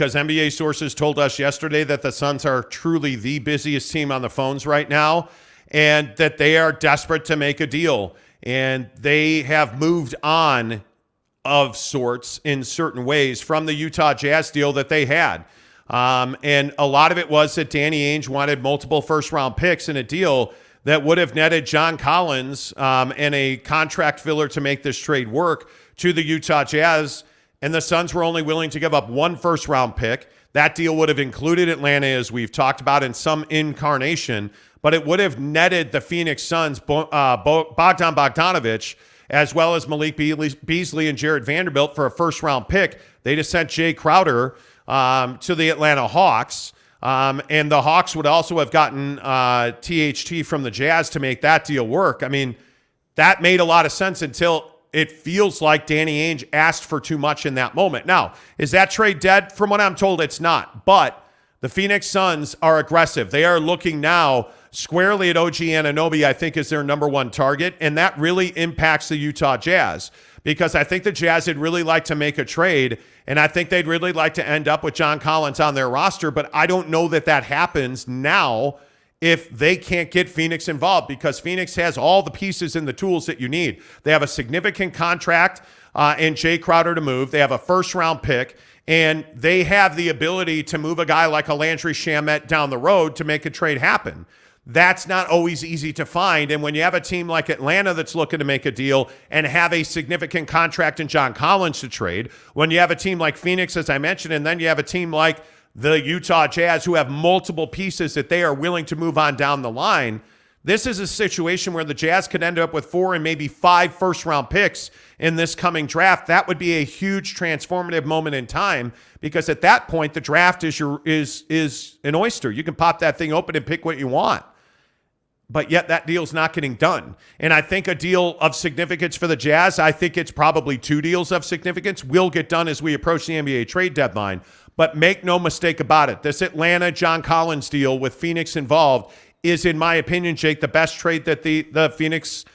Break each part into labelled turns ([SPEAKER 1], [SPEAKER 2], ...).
[SPEAKER 1] because NBA sources told us yesterday that the Suns are truly the busiest team on the phones right now and that they are desperate to make a deal. And they have moved on of sorts in certain ways from the Utah Jazz deal that they had. And a lot of it was that Danny Ainge wanted multiple first-round picks in a deal that would have netted John Collins and a contract filler to make this trade work to the Utah Jazz. And the Suns were only willing to give up one first-round pick. That deal would have included Atlanta, as we've talked about, in some incarnation, but it would have netted the Phoenix Suns, Bogdan Bogdanovic, as well as Malik Beasley and Jared Vanderbilt for a first-round pick. They just sent Jay Crowder to the Atlanta Hawks. And the Hawks would also have gotten THT from the Jazz to make that deal work. I mean, that made a lot of sense until it feels like Danny Ainge asked for too much in that moment. Now, is that trade dead? From what I'm told, it's not. But the Phoenix Suns are aggressive. They are looking now squarely at OG Anunoby, I think, is their number one target. And that really impacts the Utah Jazz, because I think the Jazz would really like to make a trade, and I think they'd really like to end up with John Collins on their roster, but I don't know that that happens now if they can't get Phoenix involved, because Phoenix has all the pieces and the tools that you need. They have a significant contract in Jay Crowder to move. They have a first-round pick, and they have the ability to move a guy like a Landry Shamet down the road to make a trade happen. That's not always easy to find. And when you have a team like Atlanta that's looking to make a deal and have a significant contract in John Collins to trade, when you have a team like Phoenix, as I mentioned, and then you have a team like the Utah Jazz who have multiple pieces that they are willing to move on down the line, this is a situation where the Jazz could end up with 4 and maybe 5 first-round picks in this coming draft. That would be a huge transformative moment in time, because at that point, the draft is an oyster. You can pop that thing open and pick what you want. But yet that deal's not getting done. And I think a deal of significance for the Jazz, I think it's probably 2 deals of significance, will get done as we approach the NBA trade deadline. But make no mistake about it, this Atlanta John Collins deal with Phoenix involved is, in my opinion, Jake, the best trade that the Phoenix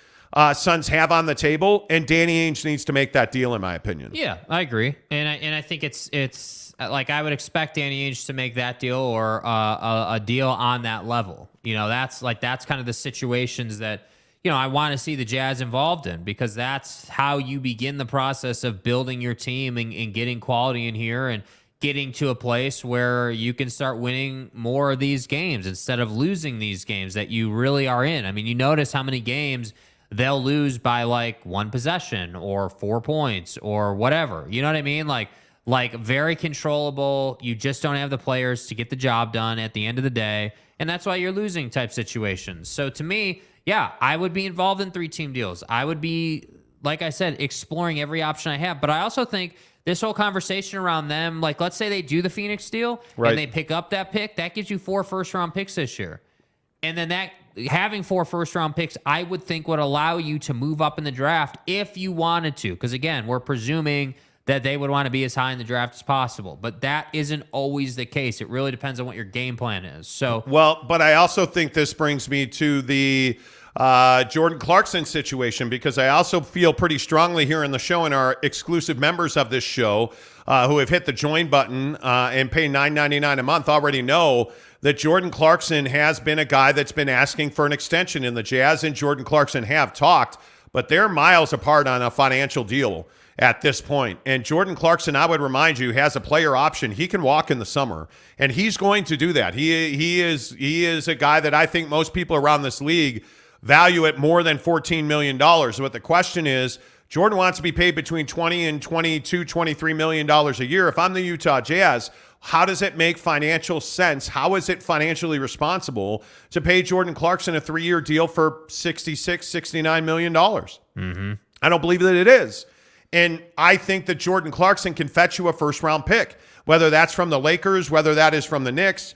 [SPEAKER 1] Suns have on the table. And Danny Ainge needs to make that deal, in my opinion.
[SPEAKER 2] Yeah, I agree. And I think it's like I would expect Danny Ainge to make that deal or a deal on that level. You know, that's kind of the situations that, you know, I want to see the Jazz involved in, because that's how you begin the process of building your team and getting quality in here and getting to a place where you can start winning more of these games instead of losing these games that you really are in. I mean, you notice how many games they'll lose by like 1 possession or 4 points or whatever. You know what I mean? Like very controllable. You just don't have the players to get the job done at the end of the day. And that's why you're losing type situations. So to me, yeah, I would be involved in 3-team deals. I would be, like I said, exploring every option I have. But I also think this whole conversation around them, like let's say they do the Phoenix deal and they pick up that pick, that gives you 4 first-round picks this year. And then that having 4 first-round picks, I would think would allow you to move up in the draft if you wanted to. Because again, we're presuming that they would want to be as high in the draft as possible. But that isn't always the case. It really depends on what your game plan is. So,
[SPEAKER 1] well, but I also think this brings me to the Jordan Clarkson situation, because I also feel pretty strongly here in the show, and our exclusive members of this show who have hit the join button and pay $9.99 a month already know that Jordan Clarkson has been a guy that's been asking for an extension, and the Jazz and Jordan Clarkson have talked, but they're miles apart on a financial deal at this point. And Jordan Clarkson, I would remind you, has a player option. He can walk in the summer, and he's going to do that. He is a guy that I think most people around this league value at more than $14 million. But the question is, Jordan wants to be paid between $20 and $22, $23 million a year. If I'm the Utah Jazz, how does it make financial sense? How is it financially responsible to pay Jordan Clarkson a 3-year deal for $66, $69 million?
[SPEAKER 2] Mm-hmm.
[SPEAKER 1] I don't believe that it is. And I think that Jordan Clarkson can fetch you a first-round pick, whether that's from the Lakers, whether that is from the Knicks,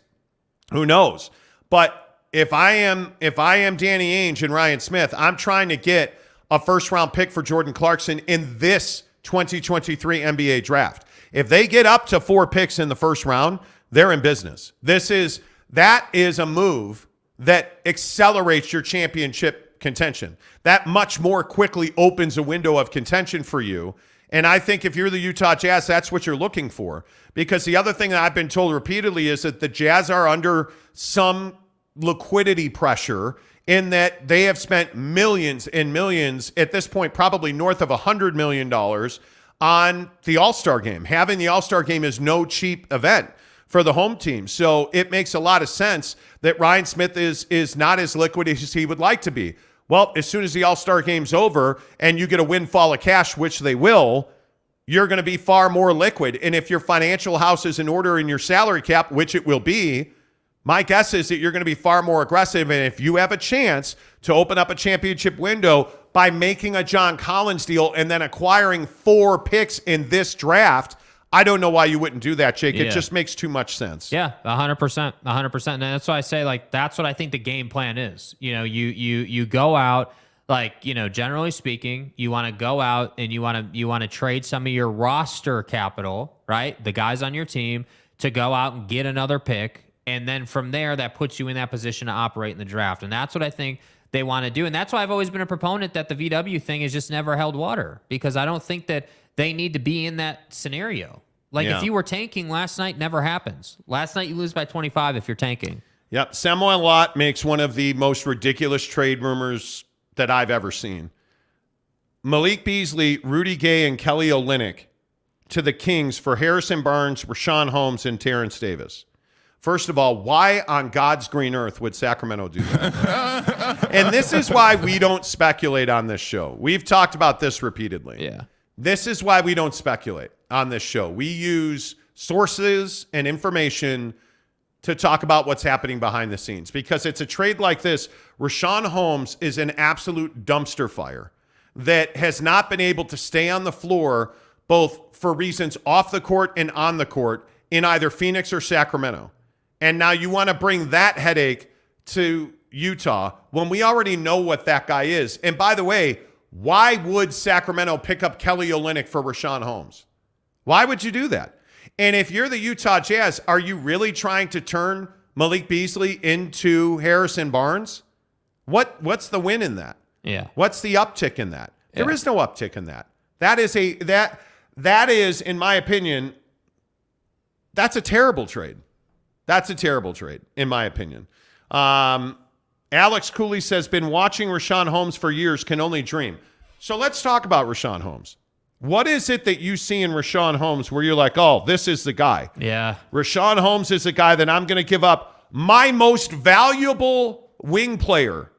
[SPEAKER 1] who knows? But if I am Danny Ainge and Ryan Smith, I'm trying to get a first-round pick for Jordan Clarkson in this 2023 NBA draft. If they get up to 4 picks in the first round, they're in business. That is a move that accelerates your championship contention. That much more quickly opens a window of contention for you. And I think if you're the Utah Jazz, that's what you're looking for. Because the other thing that I've been told repeatedly is that the Jazz are under some liquidity pressure in that they have spent millions and millions, at this point probably north of $100 million, on the All-Star game. Having the All-Star game is no cheap event for the home team. So it makes a lot of sense that Ryan Smith is not as liquid as he would like to be. Well, as soon as the All-Star game's over and you get a windfall of cash, which they will, you're going to be far more liquid. And if your financial house is in order in your salary cap, which it will be, my guess is that you're going to be far more aggressive. And if you have a chance to open up a championship window by making a John Collins deal and then acquiring 4 picks in this draft, I don't know why you wouldn't do that, Jake.
[SPEAKER 2] Yeah.
[SPEAKER 1] It just makes too much sense.
[SPEAKER 2] Yeah, 100%, 100%. And that's why I say, like, that's what I think the game plan is. You know, you go out, like, you know, generally speaking, you want to go out and you want to trade some of your roster capital, right? The guys on your team to go out and get another pick. And then from there, that puts you in that position to operate in the draft. And that's what I think they want to do. And that's why I've always been a proponent that the VW thing has just never held water, because I don't think that they need to be in that scenario. Like, if you were tanking last night, never happens. Last night, you lose by 25 if you're tanking.
[SPEAKER 1] Yep. Samuel Lott makes one of the most ridiculous trade rumors that I've ever seen. Malik Beasley, Rudy Gay, and Kelly Olynyk to the Kings for Harrison Barnes, Rashawn Holmes, and Terrence Davis. First of all, why on God's green earth would Sacramento do that? And this is why we don't speculate on this show. We've talked about this repeatedly.
[SPEAKER 2] Yeah.
[SPEAKER 1] This is why we don't speculate on this show. We use sources and information to talk about what's happening behind the scenes, because it's a trade like this. Rashawn Holmes is an absolute dumpster fire that has not been able to stay on the floor, both for reasons off the court and on the court, in either Phoenix or Sacramento. And now you want to bring that headache to Utah when we already know what that guy is. And by the way, why would Sacramento pick up Kelly Olynyk for Rashawn Holmes? Why would you do that? And if you're the Utah Jazz, are you really trying to turn Malik Beasley into Harrison Barnes? What's the win in that?
[SPEAKER 2] Yeah.
[SPEAKER 1] What's the uptick in that? There is no uptick in that. That is, in my opinion, that's a terrible trade. That's a terrible trade, in my opinion. Alex Cooley says, been watching Rashawn Holmes for years, can only dream. So let's talk about Rashawn Holmes. What is it that you see in Rashawn Holmes where you're like, oh, this is the guy?
[SPEAKER 2] Yeah.
[SPEAKER 1] Rashawn Holmes is a guy that I'm going to give up my most valuable wing player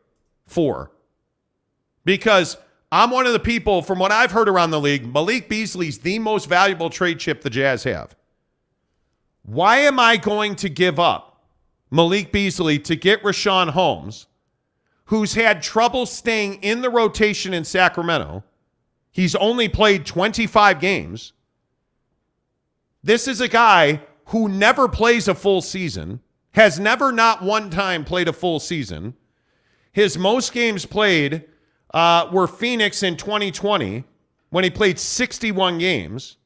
[SPEAKER 1] for. Because I'm one of the people, from what I've heard around the league, Malik Beasley's the most valuable trade chip the Jazz have. Why am I going to give up Malik Beasley to get Rashawn Holmes, who's had trouble staying in the rotation in Sacramento? He's only played 25 games. This is a guy who never plays a full season, has never not one time played a full season. His most games played were Phoenix in 2020 when he played 61 games.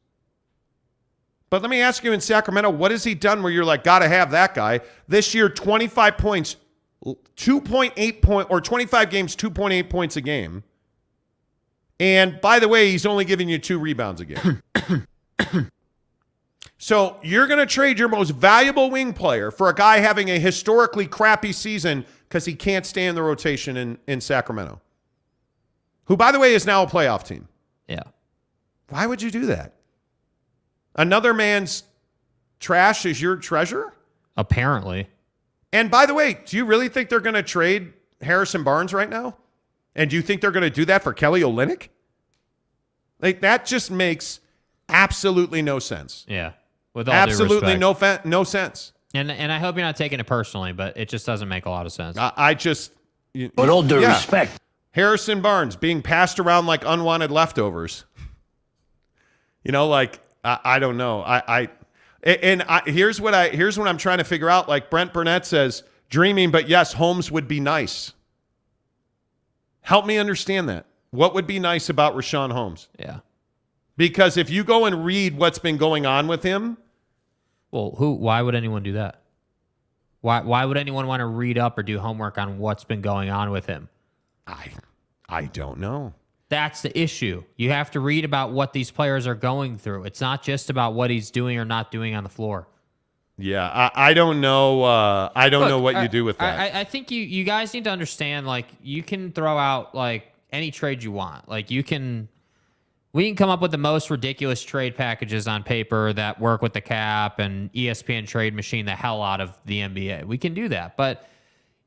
[SPEAKER 1] But let me ask you, in Sacramento, what has he done where you're like, got to have that guy? This year, 25 points, 2.8 point, or 25 games, 2.8 points a game. And by the way, he's only giving you 2 rebounds a game. So you're going to trade your most valuable wing player for a guy having a historically crappy season because he can't stay in the rotation in Sacramento, who, by the way, is now a playoff team.
[SPEAKER 2] Yeah.
[SPEAKER 1] Why would you do that? Another man's trash is your treasure?
[SPEAKER 2] Apparently.
[SPEAKER 1] And by the way, do you really think they're going to trade Harrison Barnes right now? And do you think they're going to do that for Kelly Olynyk? Like, that just makes absolutely no sense.
[SPEAKER 2] Yeah. With all
[SPEAKER 1] absolutely
[SPEAKER 2] due respect.
[SPEAKER 1] no sense.
[SPEAKER 2] And I hope you're not taking it personally, but it just doesn't make a lot of sense.
[SPEAKER 3] With all due respect.
[SPEAKER 1] Harrison Barnes being passed around like unwanted leftovers. You know, like, I don't know. Here's what I'm trying to figure out. Like Brent Burnett says, dreaming, but yes, Holmes would be nice. Help me understand that. What would be nice about Rashawn Holmes?
[SPEAKER 2] Yeah.
[SPEAKER 1] Because if you go and read what's been going on with him.
[SPEAKER 2] Well, why would anyone do that? Why would anyone want to read up or do homework on what's been going on with him?
[SPEAKER 1] I don't know.
[SPEAKER 2] That's the issue. You have to read about what these players are going through. It's not just about what he's doing or not doing on the floor.
[SPEAKER 1] Yeah, I don't know. I don't know what you do with that.
[SPEAKER 2] I think you guys need to understand, like, you can throw out, like, any trade you want. Like, we can come up with the most ridiculous trade packages on paper that work with the cap and ESPN Trade Machine the hell out of the NBA. We can do that. But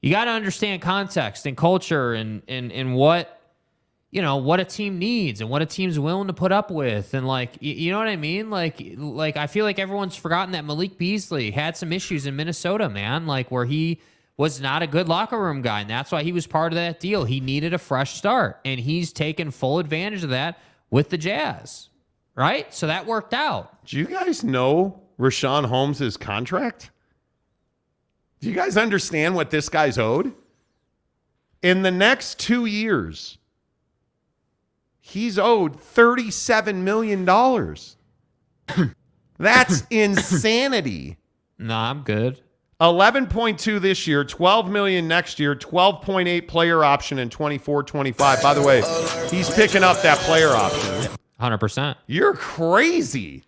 [SPEAKER 2] you got to understand context and culture and what, you know, what a team needs and what a team's willing to put up with. And, like, you know what I mean? Like I feel like everyone's forgotten that Malik Beasley had some issues in Minnesota, man, like where he was not a good locker room guy. And that's why he was part of that deal. He needed a fresh start, and he's taken full advantage of that with the Jazz, right? So that worked out.
[SPEAKER 1] Do you guys know Rashawn Holmes' contract? Do you guys understand what this guy's owed? In the next 2 years, he's owed $37 million. That's insanity.
[SPEAKER 2] No, I'm good.
[SPEAKER 1] 11.2 this year, 12 million next year, 12.8 player option in 24-25. By the way, he's picking up that player option.
[SPEAKER 2] 100%.
[SPEAKER 1] You're crazy.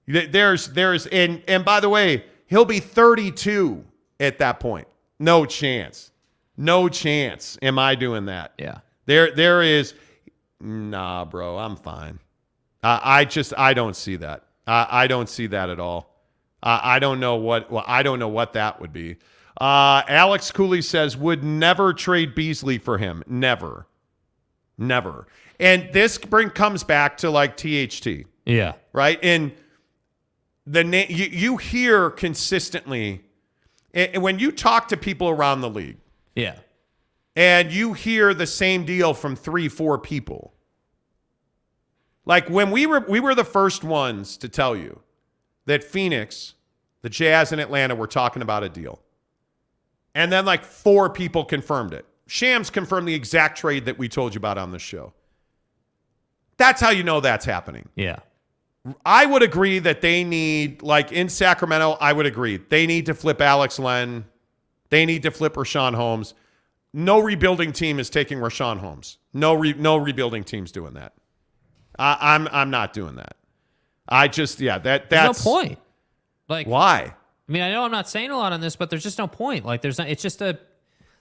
[SPEAKER 1] There's and by the way, he'll be 32 at that point. No chance. No chance am I doing that.
[SPEAKER 2] Yeah.
[SPEAKER 1] There is. Nah, bro, I'm fine. I don't see that. I don't see that at all. I don't know what that would be. Alex Cooley says would never trade Beasley for him. Never. And this comes back to like THT.
[SPEAKER 2] Yeah.
[SPEAKER 1] Right? And you hear consistently, and when you talk to people around the league.
[SPEAKER 2] Yeah.
[SPEAKER 1] And you hear the same deal from 3-4 people. Like when we were the first ones to tell you that Phoenix, the Jazz, and Atlanta were talking about a deal. And then like 4 people confirmed it. Shams confirmed the exact trade that we told you about on the show. That's how you know that's happening.
[SPEAKER 2] Yeah.
[SPEAKER 1] I would agree that they need, like in Sacramento, I would agree. They need to flip Alex Len. They need to flip Rashawn Holmes. No rebuilding team is taking Rashawn Holmes. No rebuilding team's doing that. I'm not doing that. That's
[SPEAKER 2] There's no point. Like,
[SPEAKER 1] why?
[SPEAKER 2] I mean, I know I'm not saying a lot on this, but there's just no point. Like, there's not. It's just a,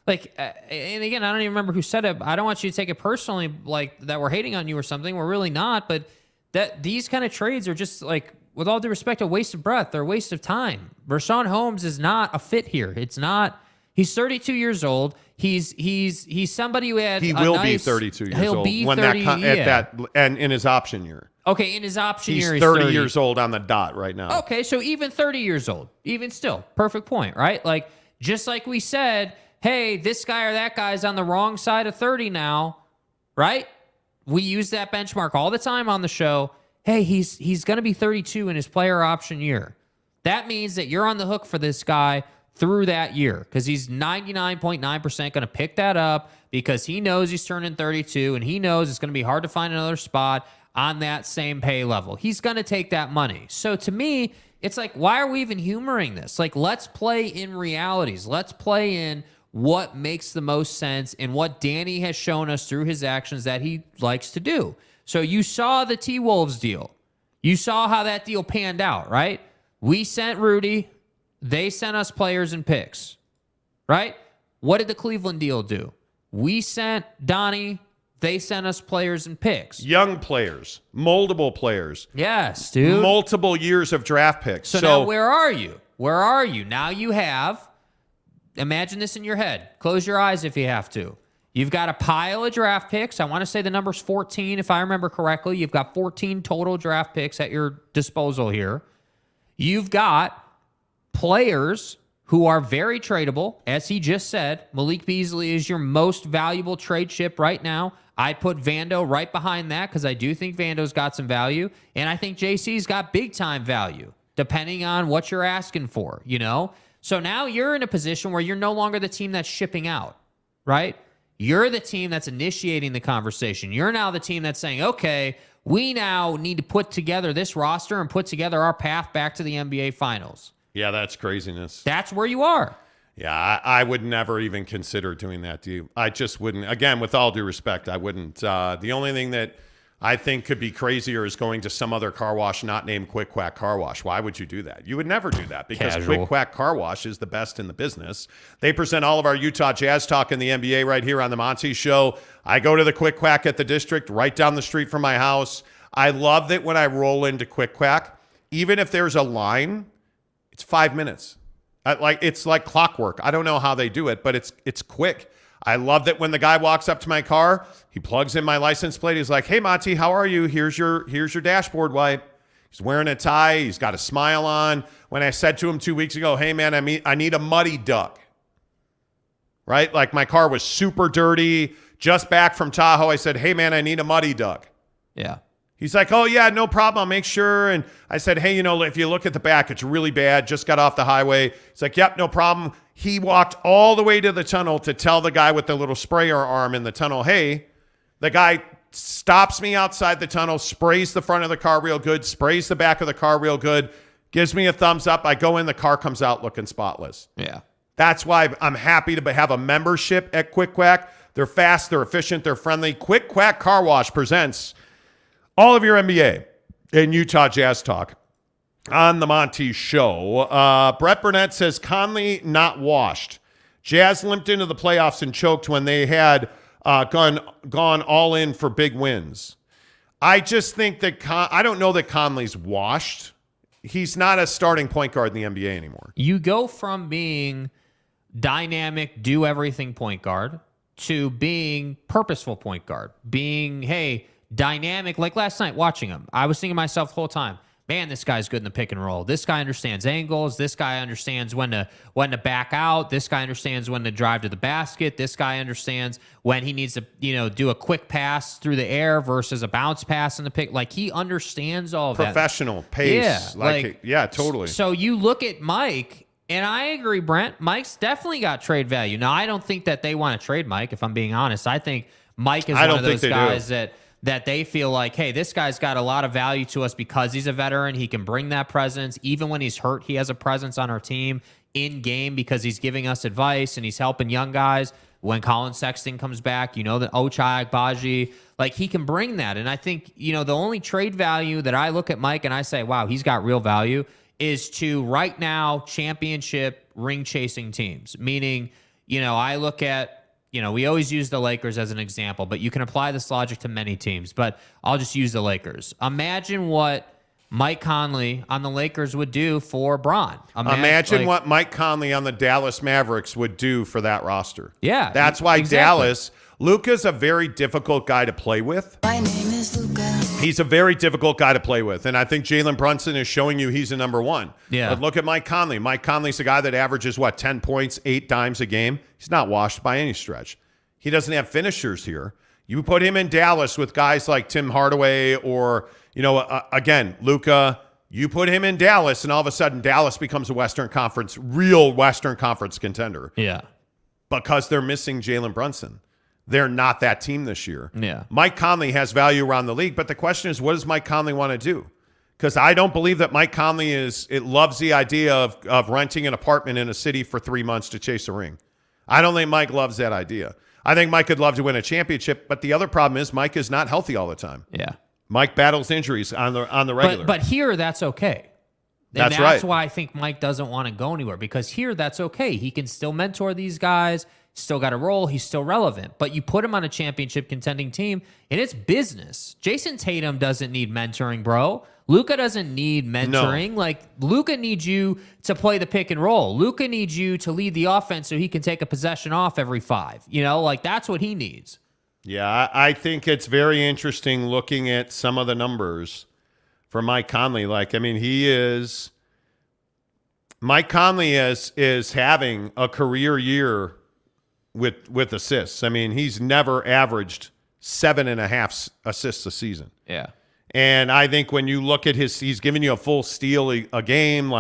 [SPEAKER 2] like, and again, I don't even remember who said it. I don't want you to take it personally, like that we're hating on you or something. We're really not. But that these kind of trades are just, like, with all due respect, a waste of breath. They're a waste of time. Rashawn Holmes is not a fit here. It's not. He's 32 years old. He's somebody who had.
[SPEAKER 1] He will be 32 years old.
[SPEAKER 2] He'll be
[SPEAKER 1] when
[SPEAKER 2] 30
[SPEAKER 1] and in his option year.
[SPEAKER 2] Okay, in his option
[SPEAKER 1] he's
[SPEAKER 2] year,
[SPEAKER 1] he's 30 years old on the dot right now.
[SPEAKER 2] Okay, so even 30 years old, even still, perfect point, right? Like, just like we said, hey, this guy or that guy's on the wrong side of 30 now, right? We use that benchmark all the time on the show. Hey, he's going to be 32 in his player option year. That means that you're on the hook for this guy through that year because he's 99.9% going to pick that up because he knows he's turning 32 and he knows it's going to be hard to find another spot on that same pay level. He's going to take that money. So to me, it's like, why are we even humoring this? Like, let's play in realities. Let's play in what makes the most sense and what Danny has shown us through his actions that he likes to do. So you saw the T-Wolves deal. You saw how that deal panned out, right? We sent Rudy. They sent us players and picks, right? What did the Cleveland deal do? We sent Donnie. They sent us players and picks.
[SPEAKER 1] Young players, moldable players.
[SPEAKER 2] Yes, dude.
[SPEAKER 1] Multiple years of draft picks.
[SPEAKER 2] So now where are you? Where are you? Now you have, imagine this in your head. Close your eyes if you have to. You've got a pile of draft picks. I want to say the number's 14, if I remember correctly. You've got 14 total draft picks at your disposal here. You've got players who are very tradable. As he just said, Malik Beasley is your most valuable trade chip right now. I put Vando right behind that because I do think Vando's got some value. And I think JC's got big-time value, depending on what you're asking for, you know? So now you're in a position where you're no longer the team that's shipping out, right? You're the team that's initiating the conversation. You're now the team that's saying, okay, we now need to put together this roster and put together our path back to the NBA Finals.
[SPEAKER 1] Yeah, that's craziness.
[SPEAKER 2] That's where you are.
[SPEAKER 1] Yeah, I would never even consider doing that to you. I just wouldn't. Again, with all due respect, I wouldn't. The only thing that I think could be crazier is going to some other car wash not named Quick Quack Car Wash. Why would you do that? You would never do that because
[SPEAKER 2] Casual.
[SPEAKER 1] Quick Quack Car Wash is the best in the business. They present all of our Utah Jazz talk in the NBA right here on the Monty Show. I go to the Quick Quack at the District right down the street from my house. I love that when I roll into Quick Quack, even if there's a line, it's 5 minutes. It's like clockwork. I don't know how they do it, but it's quick. I love that when the guy walks up to my car, he plugs in my license plate. He's like, "Hey, Monty, how are you? Here's your dashboard wipe." He's wearing a tie. He's got a smile on. When I said to him 2 weeks ago, "Hey, man, I need a muddy duck," right? Like my car was super dirty, just back from Tahoe. I said, "Hey, man, I need a muddy duck."
[SPEAKER 2] Yeah.
[SPEAKER 1] He's like, "Oh, yeah, no problem. I'll make sure." And I said, "Hey, if you look at the back, it's really bad. Just got off the highway." He's like, "Yep, no problem." He walked all the way to the tunnel to tell the guy with the little sprayer arm in the tunnel, "Hey." The guy stops me outside the tunnel, sprays the front of the car real good, sprays the back of the car real good, gives me a thumbs up. I go in, the car comes out looking spotless.
[SPEAKER 2] Yeah.
[SPEAKER 1] That's why I'm happy to have a membership at Quick Quack. They're fast, they're efficient, they're friendly. Quick Quack Car Wash presents all of your NBA and Utah Jazz talk on the Monty Show. Brett Burnett says Conley not washed. Jazz limped into the playoffs and choked when they had gone all in for big wins. I just think that I don't know that Conley's washed. He's not a starting point guard in the NBA anymore.
[SPEAKER 2] You go from being dynamic, do everything point guard to being purposeful point guard, being, hey, dynamic. Like last night watching him, I was thinking to myself the whole time, man, this guy's good in the pick and roll. This guy understands angles. This guy understands when to back out. This guy understands when to drive to the basket. This guy understands when he needs to, do a quick pass through the air versus a bounce pass in the pick. Like he understands all of that.
[SPEAKER 1] Professional pace.
[SPEAKER 2] Yeah,
[SPEAKER 1] totally.
[SPEAKER 2] So you look at Mike, and I agree, Brent. Mike's definitely got trade value. Now, I don't think that they want to trade Mike, if I'm being honest. I think Mike is one of those guys that they feel like, hey, this guy's got a lot of value to us because he's a veteran. He can bring that presence. Even when he's hurt, he has a presence on our team in game because he's giving us advice and he's helping young guys. When Colin Sexton comes back, that Ochai Agbaji, like he can bring that. And I think, the only trade value that I look at Mike and I say, wow, he's got real value is to right now championship ring chasing teams. Meaning, I look at, we always use the Lakers as an example, but you can apply this logic to many teams. But I'll just use the Lakers. Imagine what Mike Conley on the Lakers would do for Bron.
[SPEAKER 1] Imagine what Mike Conley on the Dallas Mavericks would do for that roster.
[SPEAKER 2] Yeah.
[SPEAKER 1] That's why Dallas, Luka's a very difficult guy to play with.
[SPEAKER 4] My name is Luka.
[SPEAKER 1] He's a very difficult guy to play with. And I think Jalen Brunson is showing you he's a number one.
[SPEAKER 2] Yeah.
[SPEAKER 1] But look at Mike Conley. Mike Conley's a guy that averages, 10 points, 8 dimes a game. He's not washed by any stretch. He doesn't have finishers here. You put him in Dallas with guys like Tim Hardaway or, again, Luka. You put him in Dallas, and all of a sudden Dallas becomes a real Western Conference contender.
[SPEAKER 2] Yeah.
[SPEAKER 1] Because they're missing Jalen Brunson. They're not that team this year.
[SPEAKER 2] Yeah.
[SPEAKER 1] Mike Conley has value around the league, but the question is, what does Mike Conley want to do? Because I don't believe that Mike Conley loves the idea of renting an apartment in a city for 3 months to chase a ring. I don't think Mike loves that idea. I think Mike would love to win a championship, but the other problem is Mike is not healthy all the time.
[SPEAKER 2] Yeah.
[SPEAKER 1] Mike battles injuries on the regular.
[SPEAKER 2] But here, that's okay.
[SPEAKER 1] That's
[SPEAKER 2] right.
[SPEAKER 1] right.
[SPEAKER 2] Why I think Mike doesn't want to go anywhere, because here, that's okay. He can still mentor these guys. Still got a role. He's still relevant. But you put him on a championship contending team, and it's business. Jason Tatum doesn't need mentoring, bro. Luka doesn't need mentoring.
[SPEAKER 1] No.
[SPEAKER 2] Like, Luka needs you to play the pick and roll. Luka needs you to lead the offense so he can take a possession off every 5. That's what he needs.
[SPEAKER 1] Yeah, I think it's very interesting looking at some of the numbers for Mike Conley. Mike Conley is having a career year with assists. He's never averaged 7.5 assists a season.
[SPEAKER 2] Yeah.
[SPEAKER 1] And I think when you look at he's giving you a full steal a game.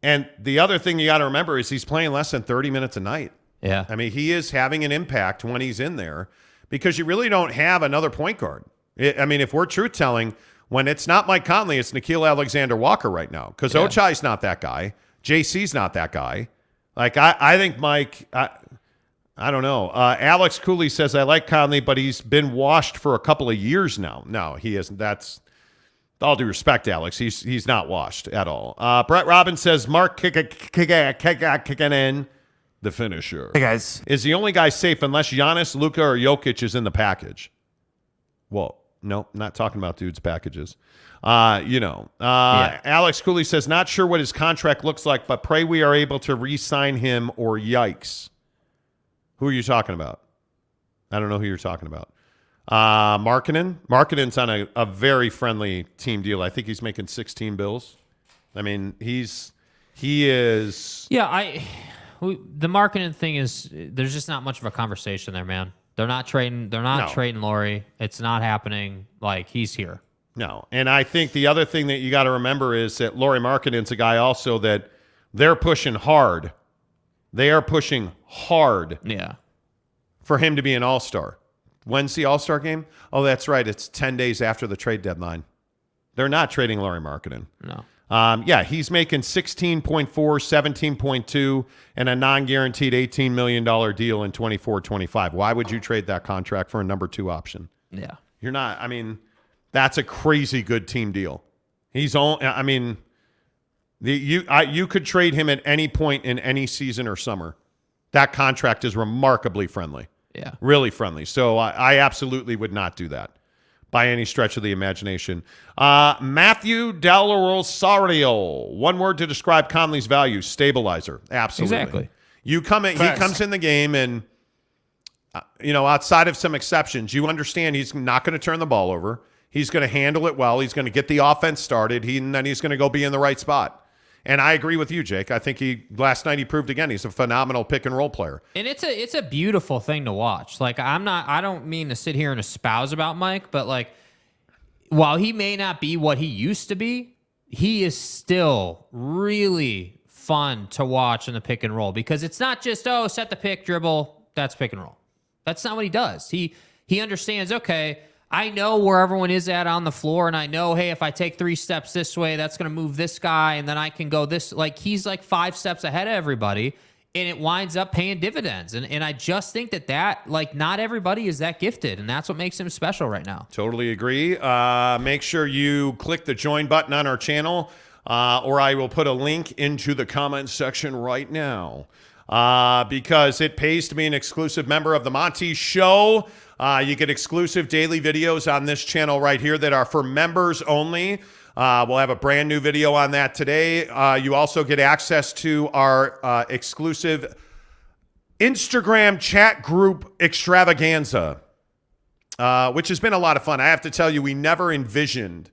[SPEAKER 1] And the other thing you got to remember is he's playing less than 30 minutes a night.
[SPEAKER 2] Yeah.
[SPEAKER 1] He is having an impact when he's in there because you really don't have another point guard. If we're truth-telling, when it's not Mike Conley, it's Nickeil Alexander-Walker right now because Ochai's not that guy. JC's not that guy. Like, I think Mike, I don't know. Alex Cooley says, I like Conley, but he's been washed for a couple of years now. No, he isn't. That's, all due respect, Alex. He's not washed at all. Brett Robbins says, Mark kicking in the finisher.
[SPEAKER 4] Hey, guys.
[SPEAKER 1] Is the only guy safe unless Giannis, Luka, or Jokic is in the package. Well, no, not talking about dudes' packages. Alex Cooley says, not sure what his contract looks like, but pray we are able to re-sign him or yikes. Who are you talking about? I don't know who you're talking about. Markkinen. Markkinen's on a very friendly team deal. I think he's making 16 bills. I mean, he is.
[SPEAKER 2] Yeah, the Markkinen thing is there's just not much of a conversation there, man. They're not trading Laurie. It's not happening. Like, he's here.
[SPEAKER 1] No. And I think the other thing that you got to remember is that Lauri Markkinen's a guy also that they're pushing hard. They are pushing hard.
[SPEAKER 2] Yeah.
[SPEAKER 1] For him to be an all-star. When's the all-star game? Oh, that's right. It's 10 days after the trade deadline. They're not trading Lauri Markkinen.
[SPEAKER 2] No.
[SPEAKER 1] He's making 16.4, 17.2, and a non-guaranteed $18 million deal in 24-25. Why would you trade that contract for a number 2 option?
[SPEAKER 2] Yeah.
[SPEAKER 1] You're not. I mean, that's a crazy good team deal. You could trade him at any point in any season or summer. That contract is remarkably friendly.
[SPEAKER 2] Yeah.
[SPEAKER 1] Really friendly. So I absolutely would not do that by any stretch of the imagination. Matthew Del Rosario. One word to describe Conley's value: stabilizer. Absolutely.
[SPEAKER 2] Exactly.
[SPEAKER 1] He comes in the game and, outside of some exceptions, you understand he's not going to turn the ball over. He's going to handle it well. He's going to get the offense started. And then he's going to go be in the right spot. And I agree with you, Jake. I think last night he proved again he's a phenomenal pick and roll player.
[SPEAKER 2] And it's a beautiful thing to watch. Like, I don't mean to sit here and espouse about Mike, but like, while he may not be what he used to be, he is still really fun to watch in the pick and roll, because it's not just, set the pick, dribble, that's pick and roll. That's not what he does. He understands, okay, I know where everyone is at on the floor, and I know, hey, if I take 3 steps this way, that's going to move this guy, and then I can go this. Like, he's like 5 steps ahead of everybody, and it winds up paying dividends. And I just think that like, not everybody is that gifted, and that's what makes him special right now.
[SPEAKER 1] Totally agree. Make sure you click the join button on our channel, or I will put a link into the comments section right now, because it pays to be an exclusive member of the Monty Show. You get exclusive daily videos on this channel right here that are for members only. We'll have a brand new video on that today. You also get access to our exclusive Instagram chat group extravaganza, which has been a lot of fun. I have to tell you, we never envisioned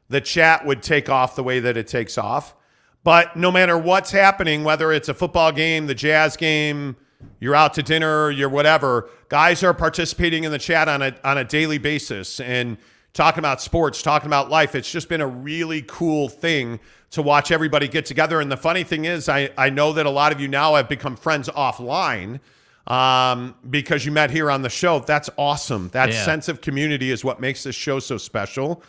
[SPEAKER 1] the chat would take off the way that it takes off. But no matter what's happening, whether it's a football game, the Jazz game, you're out to dinner, you're whatever, guys are participating in the chat on a daily basis and talking about sports, talking about life. It's just been a really cool thing to watch everybody get together. And the funny thing is, I know that a lot of you now have become friends offline because you met here on the show. That's awesome. That sense of community is what makes this show so special.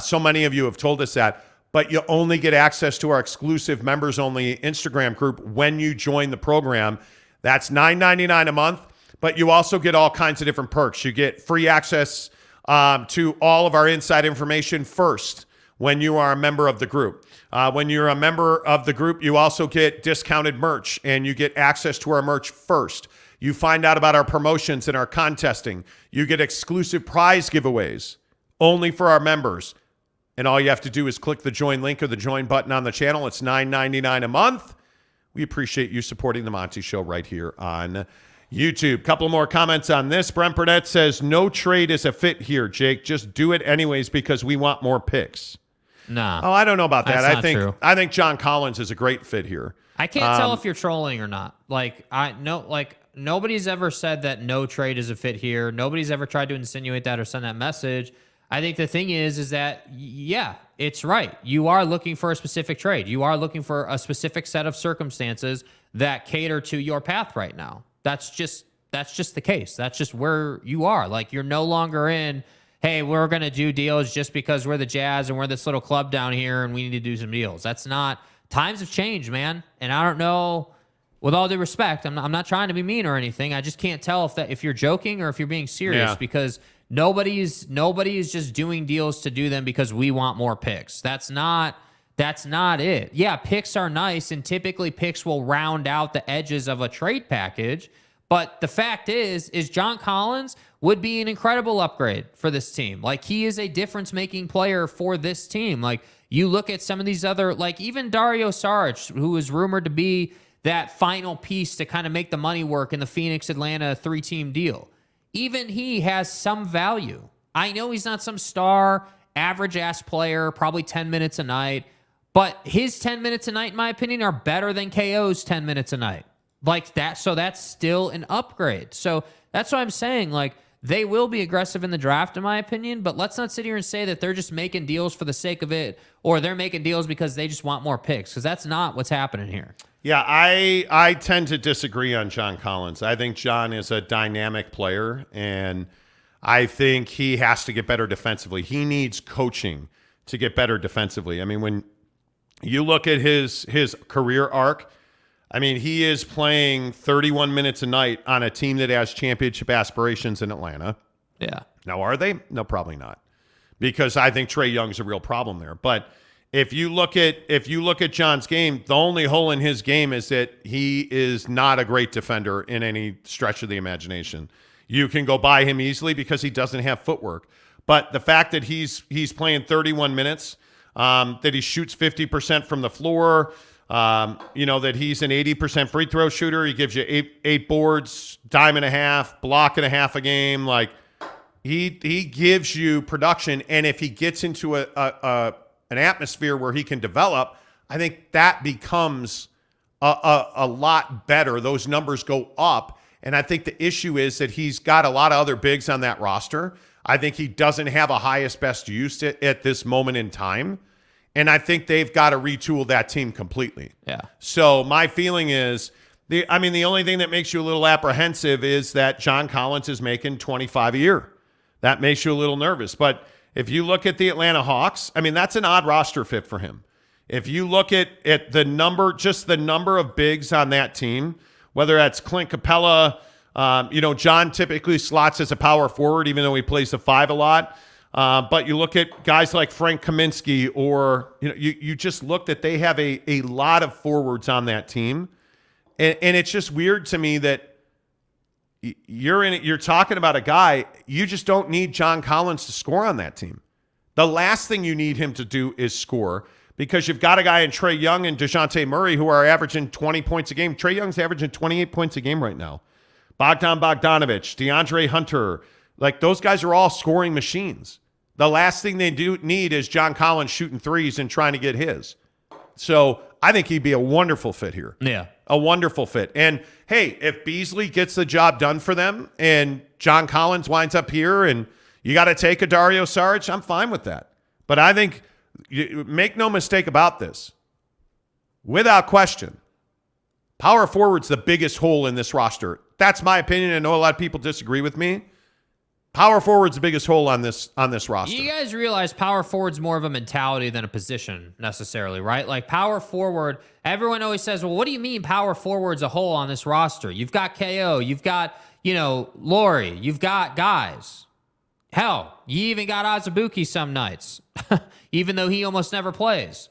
[SPEAKER 1] So many of you have told us that. But you only get access to our exclusive members-only Instagram group when you join the program. That's $9.99 a month, but you also get all kinds of different perks. You get free access to all of our inside information first when you are a member of the group. When you're a member of the group, you also get discounted merch, and you get access to our merch first. You find out about our promotions and our contesting. You get exclusive prize giveaways only for our members. And all you have to do is click the join link or the join button on the channel. It's $9.99 a month. We appreciate you supporting the Monty Show right here on YouTube. Couple more comments on this. Brent Burnett says, no trade is a fit here, Jake. Just do it anyways because we want more picks.
[SPEAKER 2] Nah.
[SPEAKER 1] Oh, I don't know about that.
[SPEAKER 2] That's not true.
[SPEAKER 1] I think John Collins is a great fit here.
[SPEAKER 2] I can't tell if you're trolling or not. Nobody's ever said that no trade is a fit here. Nobody's ever tried to insinuate that or send that message. I think the thing is that, yeah, it's right. You are looking for a specific trade. You are looking for a specific set of circumstances that cater to your path right now. That's just the case. That's just where you are. Like, you're no longer in, hey, we're going to do deals just because we're the Jazz and we're this little club down here and we need to do some deals. That's not, times have changed, man. And I don't know with all due respect, I'm not trying to be mean or anything. I just can't tell if you're joking or if you're being serious because nobody is just doing deals to do them because we want more picks. That's not it. Yeah, picks are nice, and typically picks will round out the edges of a trade package. But the fact is John Collins would be an incredible upgrade for this team. Like, he is a difference-making player for this team. Like, you look at some of these other, like even Dario Saric, who is rumored to be that final piece to kind of make the money work in the Phoenix-Atlanta 3-team deal. Even he has some value. I know he's not some star, average-ass player, probably 10 minutes a night, but his 10 minutes a night, in my opinion, are better than KO's 10 minutes a night. Like that, so that's still an upgrade. So that's what I'm saying. Like, they will be aggressive in the draft, in my opinion, but let's not sit here and say that they're just making deals for the sake of it, or they're making deals because they just want more picks, because that's not what's happening here.
[SPEAKER 1] Yeah, I tend to disagree on John Collins. I think John is a dynamic player, and I think he has to get better defensively. He needs coaching to get better defensively. I mean, when you look at his career arc, I mean, he is playing 31 minutes a night on a team that has championship aspirations in Atlanta.
[SPEAKER 2] Yeah.
[SPEAKER 1] Now, are they? No, probably not, because I think Trae Young's a real problem there. But if you look at John's game, the only hole in his game is that he is not a great defender in any stretch of the imagination. You can go by him easily because he doesn't have footwork. But the fact that he's playing 31 minutes, that he shoots 50% from the floor, that he's an 80% free throw shooter. He gives you eight boards, dime and a half, block and a half a game. Like, he gives you production. And if he gets into an atmosphere where he can develop, I think that becomes a lot better. Those numbers go up. And I think the issue is that he's got a lot of other bigs on that roster. I think he doesn't have a highest best use at this moment in time. And I think they've got to retool that team completely.
[SPEAKER 2] Yeah.
[SPEAKER 1] So my feeling is, the only thing that makes you a little apprehensive is that John Collins is making $25 a year. That makes you a little nervous. But if you look at the Atlanta Hawks, I mean, that's an odd roster fit for him. If you look at the number of bigs on that team, whether that's Clint Capella, John typically slots as a power forward, even though he plays the 5 a lot. But you look at guys like Frank Kaminsky, or you just look that they have a lot of forwards on that team, and it's just weird to me that you're talking about a guy. You just don't need John Collins to score on that team. The last thing you need him to do is score, because you've got a guy in Trae Young and DeJounte Murray who are averaging 20 points a game. Trae Young's averaging 28 points a game right now. Bogdan Bogdanović, DeAndre Hunter, like, those guys are all scoring machines. The last thing they do need is John Collins shooting threes and trying to get his. So I think he'd be a wonderful fit here.
[SPEAKER 2] Yeah.
[SPEAKER 1] A wonderful fit. And, hey, if Beasley gets the job done for them and John Collins winds up here and you got to take a Dario Saric, I'm fine with that. But I think, make no mistake about this, without question, power forward's the biggest hole in this roster. That's my opinion. I know a lot of people disagree with me. Power forward's the biggest hole on this roster.
[SPEAKER 2] You guys realize power forward's more of a mentality than a position necessarily, right? Like, power forward, everyone always says, well, what do you mean power forward's a hole on this roster? You've got KO, you've got, Laurie, you've got guys. Hell, you even got Azubuike some nights, even though he almost never plays.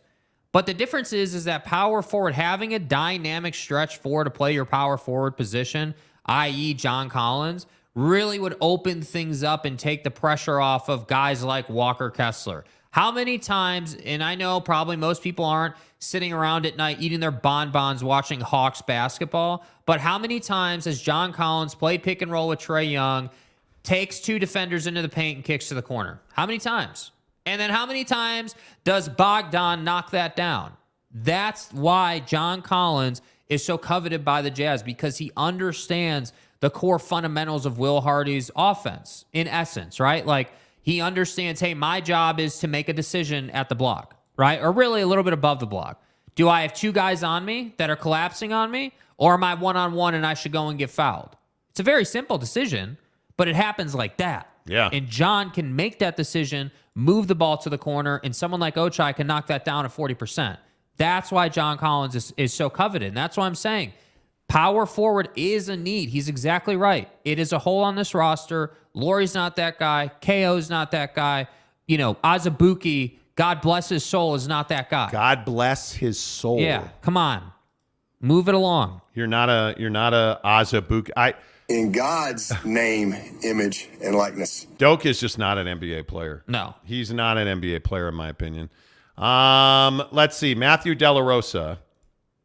[SPEAKER 2] But the difference is that power forward, having a dynamic stretch forward to play your power forward position, i.e. John Collins, really would open things up and take the pressure off of guys like Walker Kessler. How many times, and I know probably most people aren't sitting around at night eating their bonbons watching Hawks basketball, but how many times has John Collins played pick and roll with Trae Young, takes 2 defenders into the paint and kicks to the corner? How many times? And then how many times does Bogdan knock that down? That's why John Collins is so coveted by the Jazz, because he understands the core fundamentals of Will Hardy's offense, in essence, right? Like, he understands, hey, my job is to make a decision at the block, right? Or really a little bit above the block. Do I have 2 guys on me that are collapsing on me, or am I one-on-one and I should go and get fouled? It's a very simple decision, but it happens like that.
[SPEAKER 1] Yeah.
[SPEAKER 2] And John can make that decision, move the ball to the corner, and someone like Ochai can knock that down at 40%. That's why John Collins is so coveted. And that's why I'm saying Power forward is a need. He's exactly right. It is a hole on this roster. Laurie's not that guy. KO's not that guy. Azubuike, God bless his soul, is not that guy.
[SPEAKER 1] God bless his soul.
[SPEAKER 2] Yeah, come on. Move it along.
[SPEAKER 1] You're not a Azubuike.
[SPEAKER 4] In God's name, image, and likeness.
[SPEAKER 1] Doak is just not an NBA player.
[SPEAKER 2] No.
[SPEAKER 1] He's not an NBA player, in my opinion. Let's see. Matthew De La Rosa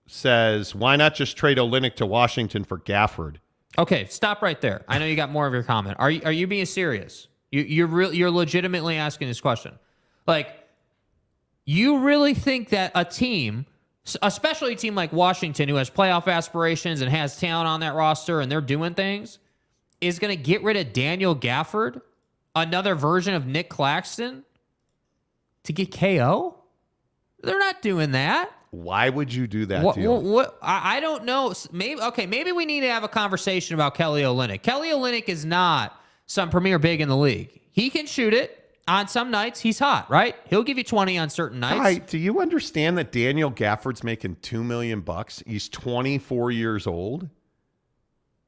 [SPEAKER 1] says, why not just trade Olynyk to Washington for Gafford?
[SPEAKER 2] Okay, stop right there. I know you got more of your comment. Are you being serious? You're legitimately asking this question. Like, you really think that a team, especially a team like Washington, who has playoff aspirations and has talent on that roster and they're doing things, is going to get rid of Daniel Gafford, another version of Nick Claxton, to get KO? They're not doing that.
[SPEAKER 1] Why would you do that deal?
[SPEAKER 2] What? I don't know. Maybe we need to have a conversation about Kelly Olynyk. Kelly Olynyk is not some premier big in the league. He can shoot it. On some nights, he's hot, right? He'll give you 20 on certain nights.
[SPEAKER 1] Right. Do you understand that Daniel Gafford's making $2 million? He's 24 years old.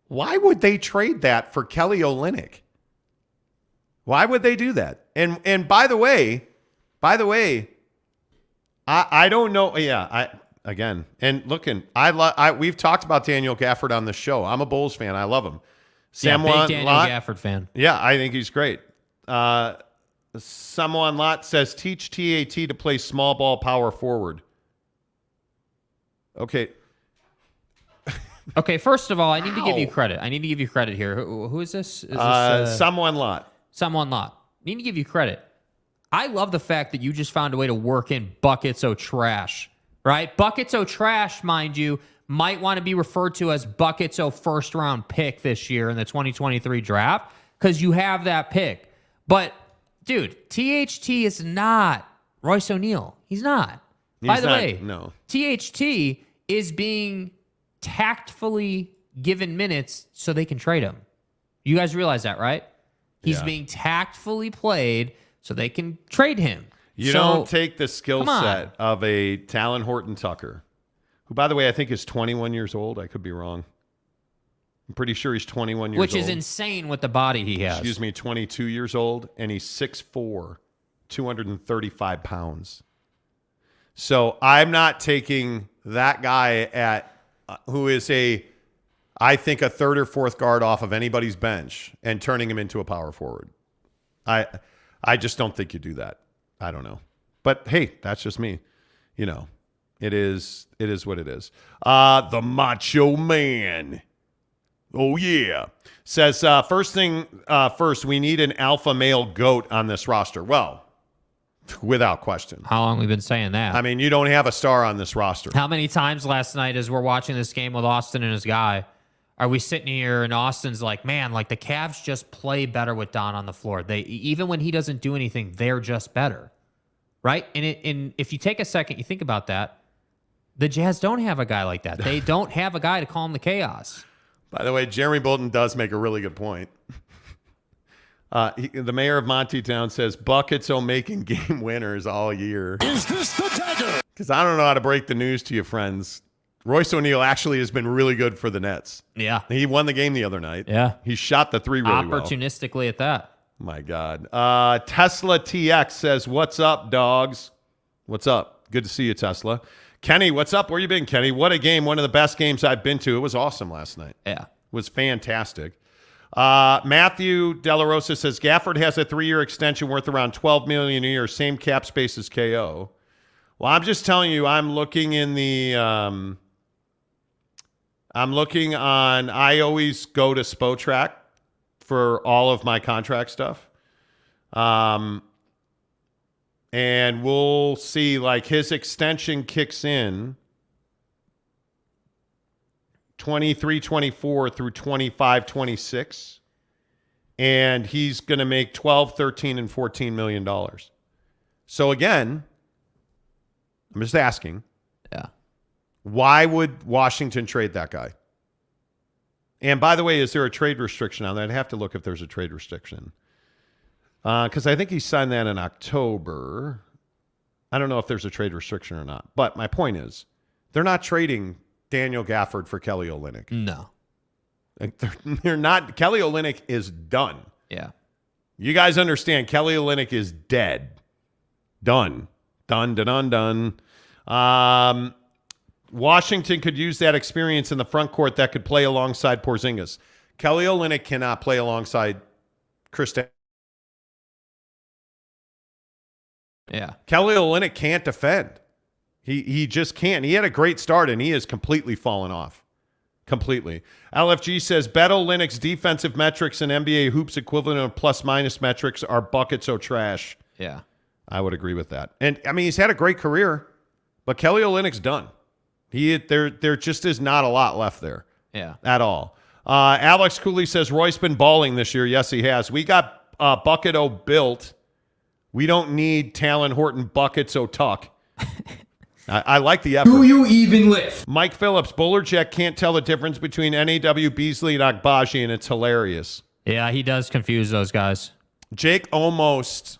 [SPEAKER 1] Why would they trade that for Kelly Olynyk? Why would they do that? And by the way, I don't know. Yeah, we've talked about Daniel Gafford on the show. I'm a Bulls fan. I love him.
[SPEAKER 2] Big Daniel Gafford fan.
[SPEAKER 1] Yeah, I think he's great. Someone Lot says, teach TAT to play small ball power forward. Okay.
[SPEAKER 2] Okay, first of all, I need to give you credit. Here. Who is this?
[SPEAKER 1] Someone Lot.
[SPEAKER 2] Someone Lot. Need to give you credit. I love the fact that you just found a way to work in Buckets O' Trash, right? Buckets O' Trash, mind you, might want to be referred to as Buckets O' first-round pick this year in the 2023 draft because you have that pick. But, dude, THT is not Royce O'Neal. He's not. By the way,
[SPEAKER 1] no.
[SPEAKER 2] THT is being tactfully given minutes so they can trade him. You guys realize that, right? He's being tactfully played so they can trade him.
[SPEAKER 1] You don't take the skill set of a Talon Horton Tucker, who, by the way, I think is 21 years old. I could be wrong. I'm pretty sure he's 21 years old.
[SPEAKER 2] Which is insane with the body he has.
[SPEAKER 1] 22 years old, and he's 6'4", 235 pounds. So I'm not taking that guy who is I think a third or fourth guard off of anybody's bench and turning him into a power forward. I just don't think you do that. I don't know. But hey, that's just me. It is what it is. The Macho Man. Oh, yeah. Says, first, we need an alpha male GOAT on this roster. Well, without question.
[SPEAKER 2] How long have we been saying that?
[SPEAKER 1] I mean, you don't have a star on this roster.
[SPEAKER 2] How many times last night as we're watching this game with Austin and his guy, are we sitting here and Austin's like, man, like the Cavs just play better with Don on the floor. Even when he doesn't do anything, they're just better, right? And if you take a second, you think about that, the Jazz don't have a guy like that. They don't have a guy to calm the chaos.
[SPEAKER 1] By the way, Jeremy Bolton does make a really good point. The mayor of Monty Town says Buckets are making game winners all year.
[SPEAKER 3] Is this the dagger?
[SPEAKER 1] Because I don't know how to break the news to you, friends. Royce O'Neal actually has been really good for the Nets.
[SPEAKER 2] Yeah.
[SPEAKER 1] He won the game the other night.
[SPEAKER 2] Yeah.
[SPEAKER 1] He shot the three really well.
[SPEAKER 2] Opportunistically at that.
[SPEAKER 1] My God. Tesla TX says, what's up, dogs? What's up? Good to see you, Tesla. Kenny, what's up? Where you been, Kenny? What a game. One of the best games I've been to. It was awesome last night.
[SPEAKER 2] Yeah.
[SPEAKER 1] It was fantastic. Matthew De La Rosa says, Gafford has a 3-year extension worth around $12 million a year, same cap space as KO. Well, I'm just telling you, I'm looking in the... I always go to Spotrac for all of my contract stuff. And we'll see, like, his extension kicks in 23-24 through 25-26. And he's going to make $12, $13, and $14 million. So, again, I'm just asking.
[SPEAKER 2] Yeah.
[SPEAKER 1] Why would Washington trade that guy? And by the way, is there a trade restriction on that? I'd have to look if there's a trade restriction. Because I think he signed that in October. I don't know if there's a trade restriction or not. But my point is, they're not trading Daniel Gafford for Kelly Olynyk.
[SPEAKER 2] No.
[SPEAKER 1] Like, they're not. Kelly Olynyk is done.
[SPEAKER 2] Yeah.
[SPEAKER 1] You guys understand Kelly Olynyk is dead. Done. Done. Washington could use that experience in the front court that could play alongside Porzingis. Kelly Olynyk cannot play alongside Kristaps.
[SPEAKER 2] Yeah.
[SPEAKER 1] Kelly Olynyk can't defend. He just can't. He had a great start, and he has completely fallen off. Completely. LFG says, bet Olynyk's defensive metrics and NBA hoops equivalent of plus-minus metrics are buckets so trash.
[SPEAKER 2] Yeah.
[SPEAKER 1] I would agree with that. And, I mean, he's had a great career, but Kelly Olynyk's done. There just is not a lot left there.
[SPEAKER 2] Yeah.
[SPEAKER 1] At all. Alex Cooley says, Roy's been balling this year. Yes, he has. We got Bucket-O built. We don't need Talon Horton Buckets-O Tuck. I like the effort.
[SPEAKER 5] Do you even lift?
[SPEAKER 1] Mike Phillips, Bowler Jack can't tell the difference between NAW, Beasley, and Agbaji, and it's hilarious.
[SPEAKER 2] Yeah, he does confuse those guys.
[SPEAKER 1] Jake almost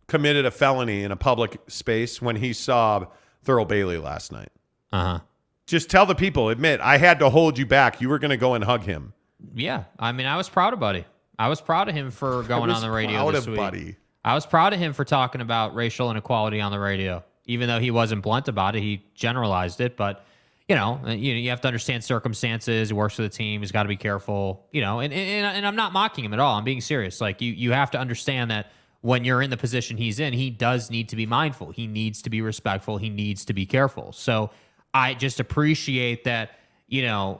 [SPEAKER 1] committed a felony in a public space when he saw Thurl Bailey last night.
[SPEAKER 2] Uh-huh.
[SPEAKER 1] Just tell the people, admit, I had to hold you back. You were going to go and hug him.
[SPEAKER 2] Yeah, I mean, I was proud of Buddy. I was proud of him for going on the radio this week.
[SPEAKER 1] Buddy.
[SPEAKER 2] I was proud of him for talking about racial inequality on the radio. Even though he wasn't blunt about it, he generalized it. But, you have to understand circumstances. He works for the team. He's got to be careful, and I'm not mocking him at all. I'm being serious. Like, you have to understand that when you're in the position he's in, he does need to be mindful. He needs to be respectful. He needs to be careful. So I just appreciate that,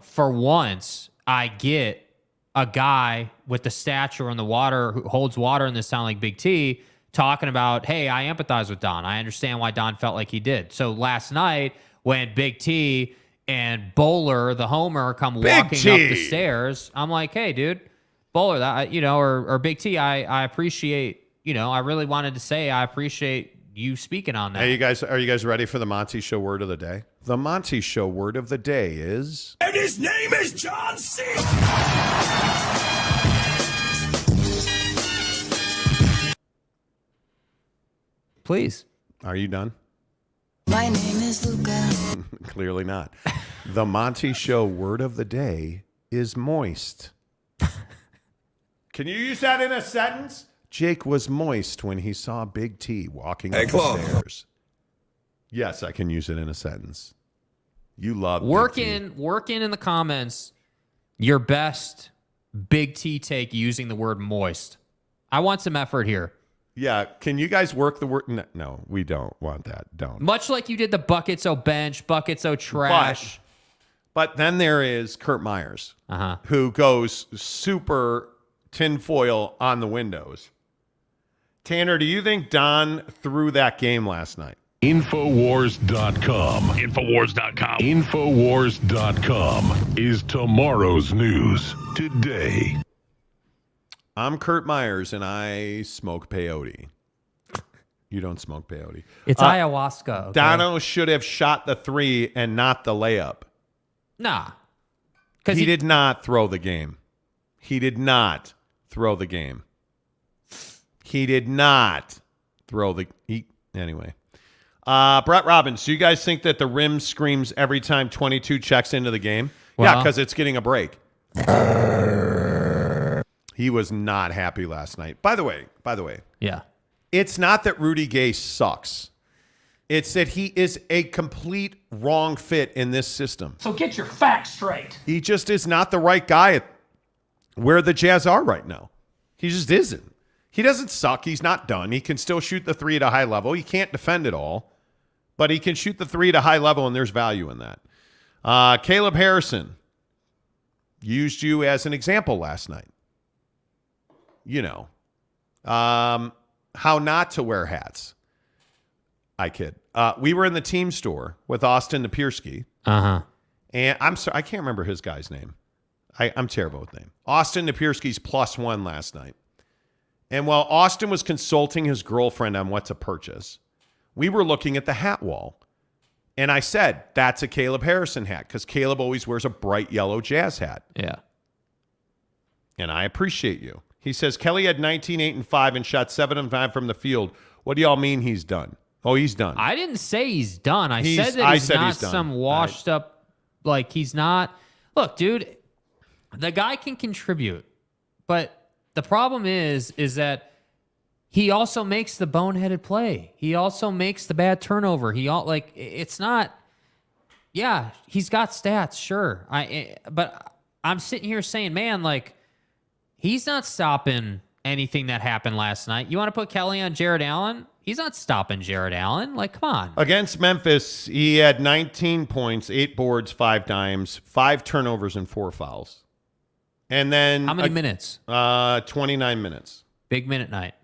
[SPEAKER 2] for once, I get a guy with the stature and the water who holds water in this town like Big T talking about, hey, I empathize with Don. I understand why Don felt like he did. So last night when Big T and Bowler, the homer, come walking up the stairs, I'm like, hey, dude, Bowler, that, or Big T, I appreciate, I really wanted to say I appreciate you speaking on that.
[SPEAKER 1] Hey, are you guys ready for the Monty Show word of the day? The Monty Show word of the day is...
[SPEAKER 3] And his name is John C.
[SPEAKER 2] Please.
[SPEAKER 1] Are you done?
[SPEAKER 6] My name is Luca.
[SPEAKER 1] Clearly not. The Monty Show word of the day is moist. Can you use that in a sentence? Jake was moist when he saw Big T walking up the stairs. Yes, I can use it in a sentence. You love
[SPEAKER 2] work in in the comments your best Big T take using the word moist. I want some effort here.
[SPEAKER 1] Yeah, can you guys work the word? No, we don't want that. Don't.
[SPEAKER 2] Much like you did the buckets o bench, buckets o trash.
[SPEAKER 1] But then there is Kurt Myers, who goes super tinfoil on the windows. Tanner, do you think Don threw that game last night?
[SPEAKER 7] Infowars.com.
[SPEAKER 3] Infowars.com.
[SPEAKER 7] Infowars.com is tomorrow's news today.
[SPEAKER 1] I'm Kurt Myers, and I smoke peyote. You don't smoke peyote.
[SPEAKER 2] It's ayahuasca. Okay?
[SPEAKER 1] Dono should have shot the three and not the layup.
[SPEAKER 2] Nah.
[SPEAKER 1] He did not throw the game. He did not throw the game. He did not throw the... Anyway. Brett Robbins, do you guys think that the rim screams every time 22 checks into the game?
[SPEAKER 2] Well,
[SPEAKER 1] yeah, because it's getting a break. He was not happy last night. By the way.
[SPEAKER 2] Yeah.
[SPEAKER 1] It's not that Rudy Gay sucks. It's that he is a complete wrong fit in this system.
[SPEAKER 5] So get your facts straight.
[SPEAKER 1] He just is not the right guy at where the Jazz are right now. He just isn't. He doesn't suck. He's not done. He can still shoot the three at a high level. He can't defend it all, but he can shoot the three at a high level, and there's value in that. Caleb Harrison used you as an example last night. How not to wear hats. I kid. We were in the team store with Austin Napierski.
[SPEAKER 2] Uh-huh.
[SPEAKER 1] And I'm sorry, I can't remember his guy's name. I'm terrible with names. Austin Napierski's +1 last night. And while Austin was consulting his girlfriend on what to purchase, we were looking at the hat wall. And I said, that's a Caleb Harrison hat, because Caleb always wears a bright yellow Jazz hat.
[SPEAKER 2] Yeah.
[SPEAKER 1] And I appreciate you. He says, Kelly had 19, 8, and 5 and shot 7 and 5 from the field. What do y'all mean he's done? Oh, he's done.
[SPEAKER 2] I didn't say he's done. I said that he's not some washed up Like, he's not. Look, dude, the guy can contribute, but the problem is that he also makes the boneheaded play. He also makes the bad turnover. It's not. Yeah, he's got stats, sure. But I'm sitting here saying, man, like, he's not stopping anything that happened last night. You want to put Kelly on Jared Allen? He's not stopping Jared Allen. Like, come on.
[SPEAKER 1] Against Memphis, he had 19 points, 8 boards, 5 dimes, 5 turnovers, and 4 fouls. And then
[SPEAKER 2] How many minutes?
[SPEAKER 1] 29 minutes.
[SPEAKER 2] Big minute night.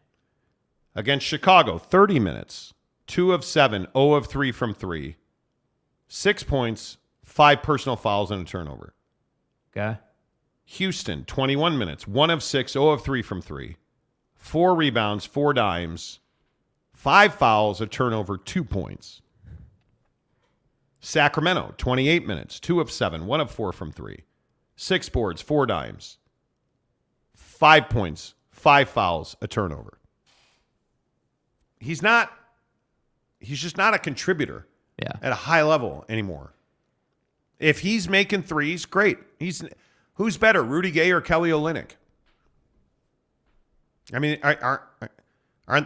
[SPEAKER 1] Against Chicago, 30 minutes, 2 of 7, 0 of 3 from 3, 6 points, 5 personal fouls, and a turnover.
[SPEAKER 2] Okay.
[SPEAKER 1] Houston, 21 minutes, 1 of 6, 0 of 3 from 3, 4 rebounds, 4 dimes, 5 fouls, a turnover, 2 points. Sacramento, 28 minutes, 2 of 7, 1 of 4 from 3, 6 boards, 4 dimes, 5 points, 5 fouls, a turnover. He's just not a contributor at a high level anymore. If he's making threes, great. Who's better, Rudy Gay or Kelly Olynyk? I mean,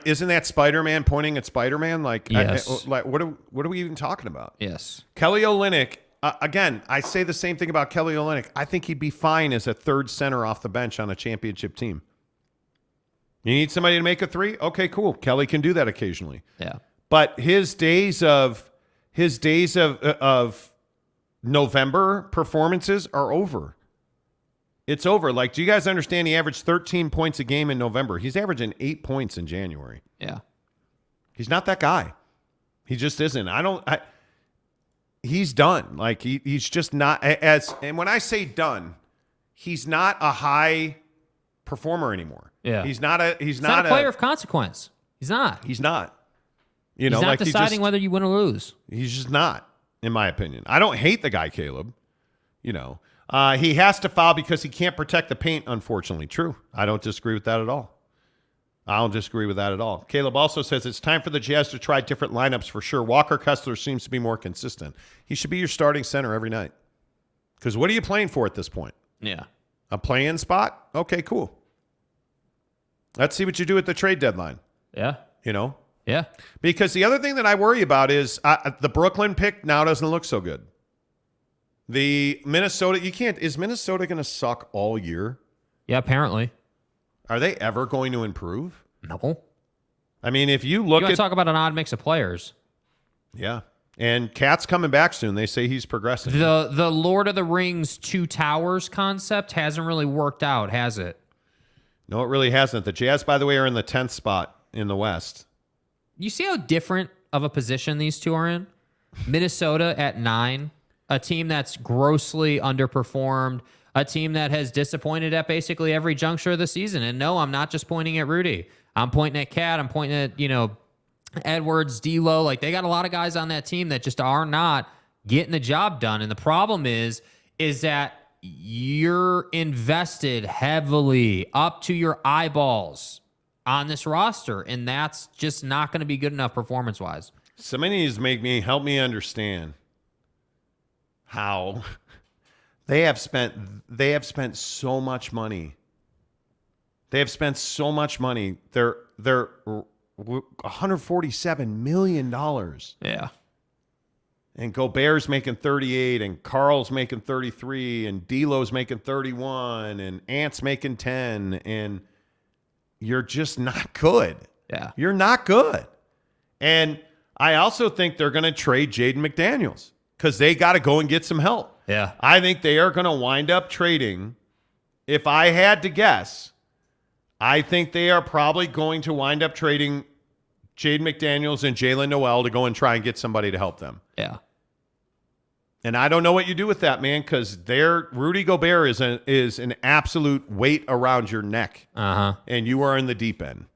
[SPEAKER 1] isn't that Spider-Man pointing at Spider-Man? Like,
[SPEAKER 2] yes.
[SPEAKER 1] What are we even talking about?
[SPEAKER 2] Yes.
[SPEAKER 1] Kelly Olynyk, again, I say the same thing about Kelly Olynyk. I think he'd be fine as a third center off the bench on a championship team. You need somebody to make a three? Okay, cool. Kelly can do that occasionally.
[SPEAKER 2] Yeah.
[SPEAKER 1] But his days of November performances are over. It's over. Like, do you guys understand he averaged 13 points a game in November? He's averaging 8 points in January.
[SPEAKER 2] Yeah.
[SPEAKER 1] He's not that guy. He just isn't. He's done. Like, he's just not and when I say done, he's not a high performer anymore.
[SPEAKER 2] Yeah.
[SPEAKER 1] He's not a
[SPEAKER 2] player of consequence. He's not.
[SPEAKER 1] He's not.
[SPEAKER 2] He's not deciding whether you win or lose.
[SPEAKER 1] He's just not, in my opinion. I don't hate the guy, Caleb. He has to foul because he can't protect the paint, unfortunately. True. I don't disagree with that at all. Caleb also says it's time for the Jazz to try different lineups for sure. Walker Kessler seems to be more consistent. He should be your starting center every night. Because what are you playing for at this point?
[SPEAKER 2] Yeah.
[SPEAKER 1] A play-in spot? Okay, cool. Let's see what you do at the trade deadline.
[SPEAKER 2] Yeah. Yeah.
[SPEAKER 1] Because the other thing that I worry about is the Brooklyn pick now doesn't look so good. The Minnesota, is Minnesota going to suck all year?
[SPEAKER 2] Yeah, apparently.
[SPEAKER 1] Are they ever going to improve?
[SPEAKER 2] No.
[SPEAKER 1] I mean, if you look
[SPEAKER 2] you want to talk about an odd mix of players.
[SPEAKER 1] Yeah. And Cat's coming back soon. They say he's progressing.
[SPEAKER 2] The Lord of the Rings Two Towers concept hasn't really worked out, has it?
[SPEAKER 1] No, it really hasn't. The Jazz, by the way, are in the 10th spot in the West.
[SPEAKER 2] You see how different of a position these two are in? Minnesota at 9, a team that's grossly underperformed, a team that has disappointed at basically every juncture of the season. And no, I'm not just pointing at Rudy. I'm pointing at Cat. I'm pointing at, Edwards, D'Lo. Like, they got a lot of guys on that team that just are not getting the job done. And the problem is that you're invested heavily up to your eyeballs on this roster, and that's just not going to be good enough performance-wise.
[SPEAKER 1] Somebody needs to help me understand how they have spent so much money. They have spent so much money. They're $147 million.
[SPEAKER 2] Yeah.
[SPEAKER 1] And Gobert's making 38, and Carl's making 33, and D'Lo's making 31, and Ant's making 10, and you're just not good.
[SPEAKER 2] Yeah.
[SPEAKER 1] You're not good. And I also think they're going to trade Jaden McDaniels because they got to go and get some help.
[SPEAKER 2] Yeah.
[SPEAKER 1] I think they are going to wind up trading. If I had to guess, I think they are probably going to wind up trading Jaden McDaniels and Jalen Noel to go and try and get somebody to help them.
[SPEAKER 2] Yeah.
[SPEAKER 1] And I don't know what you do with that, man, because Rudy Gobert is an absolute weight around your neck.
[SPEAKER 2] Uh-huh.
[SPEAKER 1] And you are in the deep end.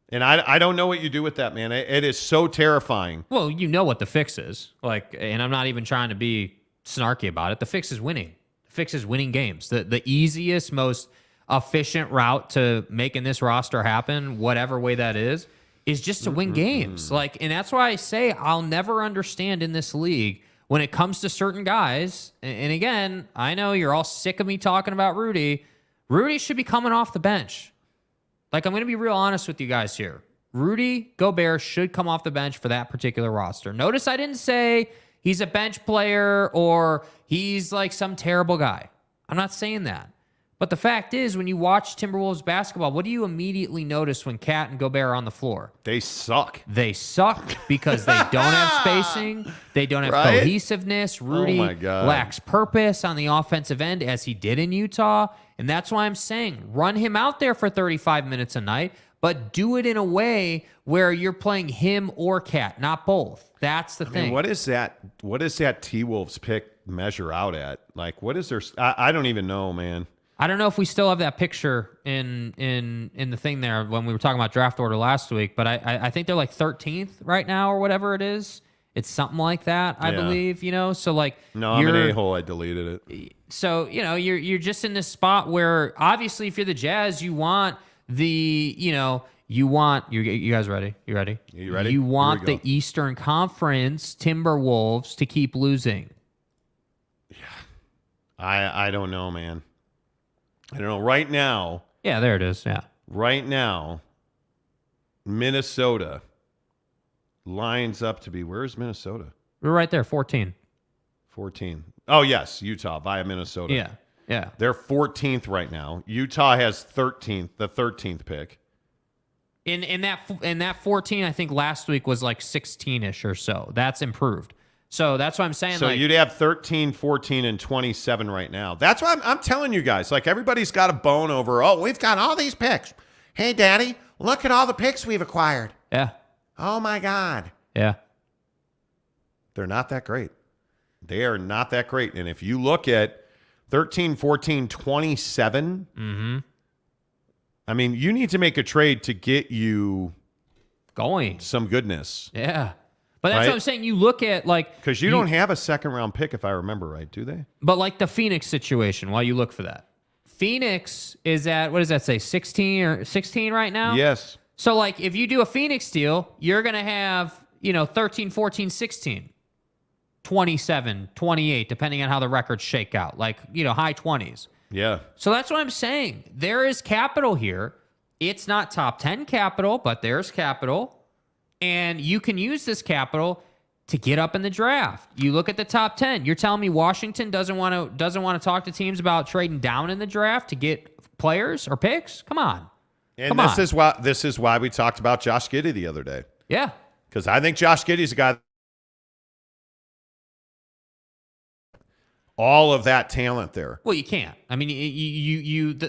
[SPEAKER 1] And I don't know what you do with that, man. It is so terrifying.
[SPEAKER 2] Well, you know what the fix is. And I'm not even trying to be snarky about it. The fix is winning. The fix is winning games. The easiest, most efficient route to making this roster happen, whatever way that is just to win games. And that's why I say I'll never understand in this league when it comes to certain guys, and again, I know you're all sick of me talking about Rudy. Rudy should be coming off the bench. Like, I'm going to be real honest with you guys here. Rudy Gobert should come off the bench for that particular roster. Notice I didn't say he's a bench player or he's like some terrible guy. I'm not saying that. But the fact is, when you watch Timberwolves basketball, what do you immediately notice when Cat and Gobert are on the floor?
[SPEAKER 1] They suck.
[SPEAKER 2] They suck because they don't have spacing. They don't have
[SPEAKER 1] Right?
[SPEAKER 2] cohesiveness. Rudy
[SPEAKER 1] my God.
[SPEAKER 2] lacks purpose on the offensive end as he did in Utah. And that's why I'm saying run him out there for 35 minutes a night, but do it in a way where you're playing him or Cat, not both. That's the thing.
[SPEAKER 1] mean, what is that T-Wolves pick measure out at? Like, what is their... I don't even know, man.
[SPEAKER 2] I don't know if we still have that picture in the thing there when we were talking about draft order last week, but I think they're like 13th right now or whatever it is. It's something like that, I believe, So like,
[SPEAKER 1] No, I'm an a-hole. I deleted it.
[SPEAKER 2] So, you're just in this spot where obviously if you're the Jazz, you want you guys ready? You ready?
[SPEAKER 1] You ready?
[SPEAKER 2] You want
[SPEAKER 1] Here we
[SPEAKER 2] the
[SPEAKER 1] go.
[SPEAKER 2] Eastern Conference Timberwolves to keep losing.
[SPEAKER 1] I don't know, man. I don't know. Right now,
[SPEAKER 2] Yeah, there it is. Yeah.
[SPEAKER 1] Minnesota lines up to be... Where's Minnesota?
[SPEAKER 2] We're right there, 14.
[SPEAKER 1] 14. Oh, yes, Utah via Minnesota.
[SPEAKER 2] Yeah. Yeah.
[SPEAKER 1] They're 14th right now. Utah has 13th, the 13th pick.
[SPEAKER 2] In that 14, I think last week was like 16-ish or so. That's improved. So that's what I'm saying.
[SPEAKER 1] So
[SPEAKER 2] like,
[SPEAKER 1] you'd have 13, 14, and 27 right now. That's why I'm telling you guys. Like, everybody's got a bone over, we've got all these picks. Hey, Daddy, look at all the picks we've acquired.
[SPEAKER 2] Yeah.
[SPEAKER 1] Oh, my God.
[SPEAKER 2] Yeah.
[SPEAKER 1] They're not that great. They are not that great. And if you look at 13, 14, 27, I mean, you need to make a trade to get you
[SPEAKER 2] Going.
[SPEAKER 1] some goodness.
[SPEAKER 2] Yeah. But that's
[SPEAKER 1] Right?
[SPEAKER 2] what I'm saying. You look at like...
[SPEAKER 1] Because you don't have a second-round pick, if I remember right, do they?
[SPEAKER 2] But like the Phoenix situation, while you look for that. Phoenix is at, what does that say, 16 or 16 right now?
[SPEAKER 1] Yes.
[SPEAKER 2] So like if you do a Phoenix deal, you're going to have, 13, 14, 16, 27, 28, depending on how the records shake out. Like, high 20s.
[SPEAKER 1] Yeah.
[SPEAKER 2] So that's what I'm saying. There is capital here. It's not top 10 capital, but there's capital. And you can use this capital to get up in the draft. You look at the top 10. You're telling me Washington doesn't want to talk to teams about trading down in the draft to get players or picks? Come on.
[SPEAKER 1] And this is why we talked about Josh Giddey the other day.
[SPEAKER 2] Yeah.
[SPEAKER 1] Because I think Josh Giddey's a guy. All of that talent there.
[SPEAKER 2] Well, you can't. I mean,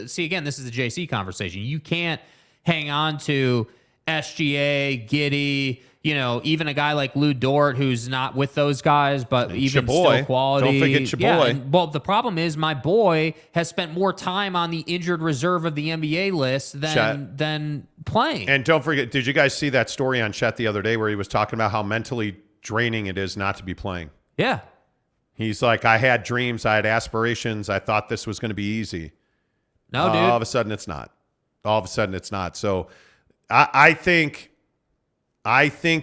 [SPEAKER 2] see, again, this is the JC conversation. You can't hang on to SGA, Giddey, even a guy like Lou Dort, who's not with those guys, but
[SPEAKER 1] And
[SPEAKER 2] even
[SPEAKER 1] Chaboy.
[SPEAKER 2] still quality.
[SPEAKER 1] Don't forget Chaboy.
[SPEAKER 2] Yeah, well, the problem is my boy has spent more time on the injured reserve of the NBA list than playing.
[SPEAKER 1] And don't forget, did you guys see that story on Chet the other day where he was talking about how mentally draining it is not to be playing?
[SPEAKER 2] Yeah.
[SPEAKER 1] He's like, I had dreams, I had aspirations, I thought this was going to be easy.
[SPEAKER 2] No, dude.
[SPEAKER 1] All of a sudden, it's not. All of a sudden, it's not. So I think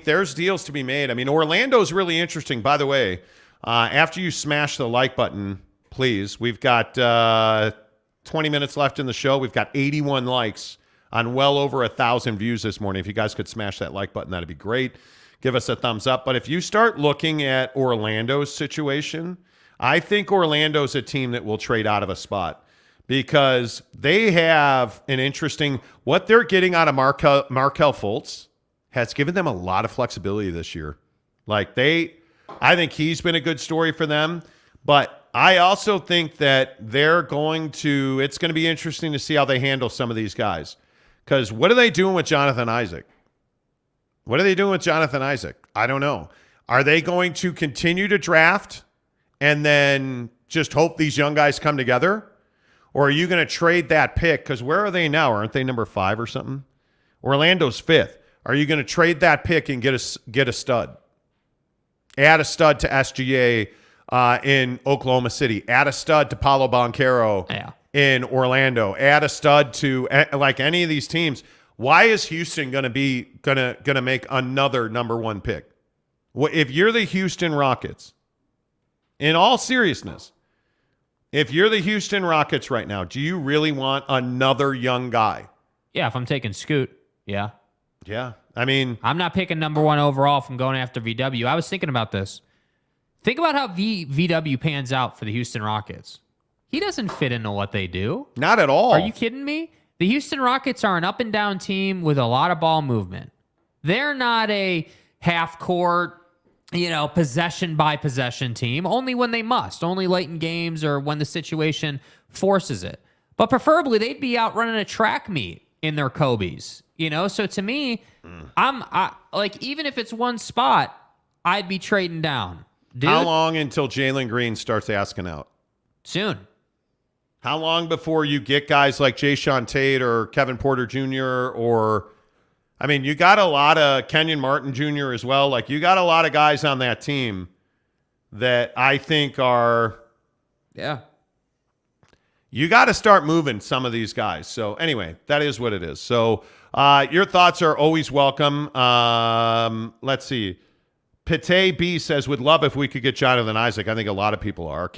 [SPEAKER 1] there's deals to be made. I mean, Orlando's really interesting. By the way, after you smash the like button, please, we've got 20 minutes left in the show. We've got 81 likes on well over 1,000 views this morning. If you guys could smash that like button, that'd be great. Give us a thumbs up. But if you start looking at Orlando's situation, I think Orlando's a team that will trade out of a spot because they have an interesting – what they're getting out of Markel Fultz has given them a lot of flexibility this year. Like I think he's been a good story for them. But I also think that it's going to be interesting to see how they handle some of these guys. Because what are they doing with Jonathan Isaac? What are they doing with Jonathan Isaac? I don't know. Are they going to continue to draft and then just hope these young guys come together? Or are you going to trade that pick? Because where are they now? Aren't they number 5 or something? Orlando's 5th. Are you going to trade that pick and get a stud? Add a stud to SGA in Oklahoma City. Add a stud to Paolo Banchero in Orlando. Add a stud to like any of these teams. Why is Houston going to make another number 1 pick? If you're the Houston Rockets, In all seriousness, if you're the Houston Rockets right now, do you really want another young guy?
[SPEAKER 2] Yeah, if I'm taking Scoot, yeah.
[SPEAKER 1] Yeah. I mean,
[SPEAKER 2] I'm not picking number 1 overall from going after VW. I was thinking about this. Think about how VW pans out for the Houston Rockets. He doesn't fit into what they do.
[SPEAKER 1] not at all.
[SPEAKER 2] Are you kidding me? The Houston Rockets are an up-and-down team with a lot of ball movement. They're not a half-court, possession-by-possession team, only when they must, only late in games or when the situation forces it. But preferably, they'd be out running a track meet in their Kobe's. So to me, even if it's one spot, I'd be trading down. Dude,
[SPEAKER 1] How long until Jalen Green starts asking out?
[SPEAKER 2] soon.
[SPEAKER 1] How long before you get guys like Jayshawn Tate or Kevin Porter Jr. or, you got a lot of Kenyon Martin Jr. as well. Like, you got a lot of guys on that team that I think are,
[SPEAKER 2] Yeah.
[SPEAKER 1] you got to start moving some of these guys. So anyway, that is what it is. So your thoughts are always welcome. Let's see. Pate B says, would love if we could get Jonathan Isaac. I think a lot of people are.